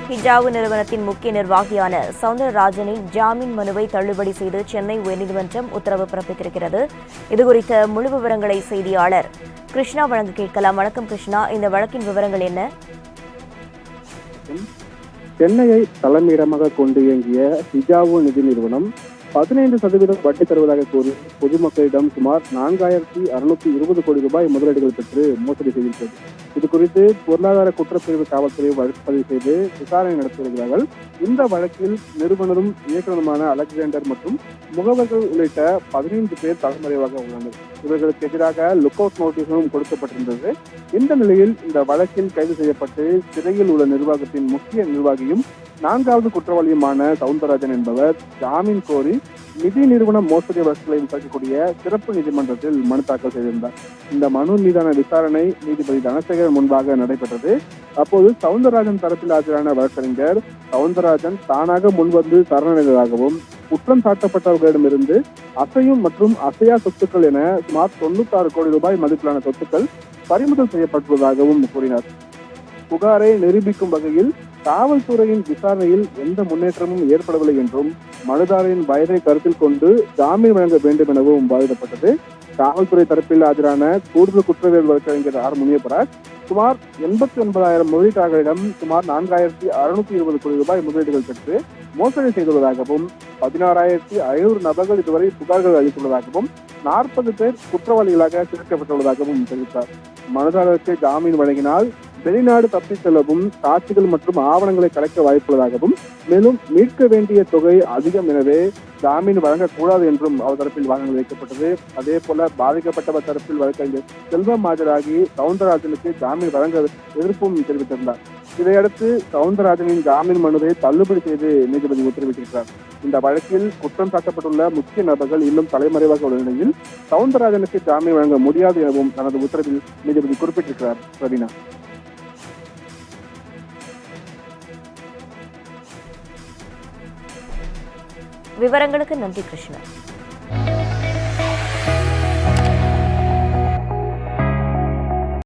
ஹிஜாவு நிறுவனத்தின் முக்கிய நிர்வாகியான சவுந்தரராஜனின் ஜாமீன் மனுவை தள்ளுபடி செய்து சென்னை உயர்நீதிமன்றம் உத்தரவு பிறப்பித்திருக்கிறது. இதுகுறித்த முழு விவரங்களை செய்தியாளர் கிருஷ்ணா வழங்க கேட்கலாம். வணக்கம் கிருஷ்ணா, இந்த வழக்கின் விவரங்கள் என்ன? சென்னையை தலைமையிடமாக கொண்டு இயங்கிய ஹிஜாவு நிதி நிறுவனம் 15% வட்டி தருவதாக கூறி பொதுமக்களிடம் சுமார் 4620 கோடி ரூபாய் முதலீடுகள் பெற்று மோசடி செய்திருக்கிறது. இது குறித்து பொருளாதார குற்றப்பிரிவு காவல்துறை வழக்கு பதிவு செய்து விசாரணை நடத்தி வருகிறார்கள். இந்த வழக்கில் நிறுவனரும் இயக்குநருமான அலெக்சாண்டர் மற்றும் முகவர்கள் உள்ளிட்ட 15 பேர் தலைமறைவாக உள்ளனர். இவர்களுக்கு எதிராக லுக் அவுட் நோட்டீஸும் கொடுக்கப்பட்டிருந்தது. இந்த நிலையில் இந்த வழக்கில் கைது செய்யப்பட்டு சிறையில் உள்ள நிர்வாகத்தின் முக்கிய நிர்வாகியும் 4வது குற்றவாளியுமான சவுந்தரராஜன் என்பவர் ஜாமீன் கோரி நிதி நிறுவன மோசடி வழக்குகளை விசாரிக்கக்கூடிய சிறப்பு நீதிமன்றத்தில் மனு தாக்கல் செய்திருந்தார். இந்த மனு மீதான விசாரணை நீதிபதி தனசேகர் முன்பாக நடைபெற்றது. அப்போது சவுந்தரராஜன் தரப்பில் ஆஜரான வழக்கறிஞர் சவுந்தரராஜன் தானாக முன்வந்து சரணடைந்ததாகவும் குற்றம் சாட்டப்பட்டவர்களிடமிருந்து அசையும் மற்றும் அசையா சொத்துக்கள் என சுமார் 96 கோடி ரூபாய் மதிப்பிலான சொத்துக்கள் பறிமுதல் செய்யப்பட்டுள்ளதாகவும் கூறினார். புகாரை நிரூபிக்கும் வகையில் காவல்துறையின் விசாரணையில் எந்த முன்னேற்றமும் ஏற்படவில்லை என்றும் மனுதாரரின் வயதை கருத்தில் கொண்டு ஜாமீன் வழங்க வேண்டும் எனவும் வாதிடப்பட்டது. காவல்துறை தரப்பில் ஆஜரான கூடுதல் குற்றவியல் வழக்கறிஞர் ஆர் முனியப்பராஜ் சுமார் 89,000 முதலீட்டாளர்களிடம் சுமார் 4620 கோடி ரூபாய் முதலீடுகள் பெற்று மோசடி செய்துள்ளதாகவும் 16,500 நபர்கள் இதுவரை புகார்கள் அளித்துள்ளதாகவும் 40 பேர் குற்றவாளிகளாக சேர்க்கப்பட்டுள்ளதாகவும் தெரிவித்தார். மனுதாரருக்கு ஜாமீன் வழங்கினால் வெளிநாடு தப்பிச் செல்லவும் சாட்சிகள் மற்றும் ஆவணங்களை கலைக்க வாய்ப்புள்ளதாகவும் மேலும் மீட்க வேண்டிய தொகை அதிகம் எனவே ஜாமீன் வழங்கக்கூடாது என்றும் அவர் தரப்பில் வாதங்கள் வைக்கப்பட்டது. அதே போல பாதிக்கப்பட்டவர் தரப்பில் வழக்கறிஞர் செல்வம் ஆஜராகி சவுந்தரராஜனுக்கு ஜாமீன் வழங்க எதிர்ப்பும் தெரிவித்திருந்தார். இதையடுத்து சவுந்தரராஜனின் ஜாமீன் மனுவை தள்ளுபடி செய்து நீதிபதி உத்தரவிட்டிருக்கிறார். இந்த வழக்கில் குற்றம் சாட்டப்பட்டுள்ள முக்கிய நபர்கள் இன்னும் தலைமறைவாக உள்ள நிலையில் சவுந்தரராஜனுக்கு ஜாமீன் வழங்க முடியாது எனவும் தனது உத்தரவில் நீதிபதி குறிப்பிட்டிருக்கிறார். ரவீனா, விவரங்களுக்கு நன்றி கிருஷ்ணா.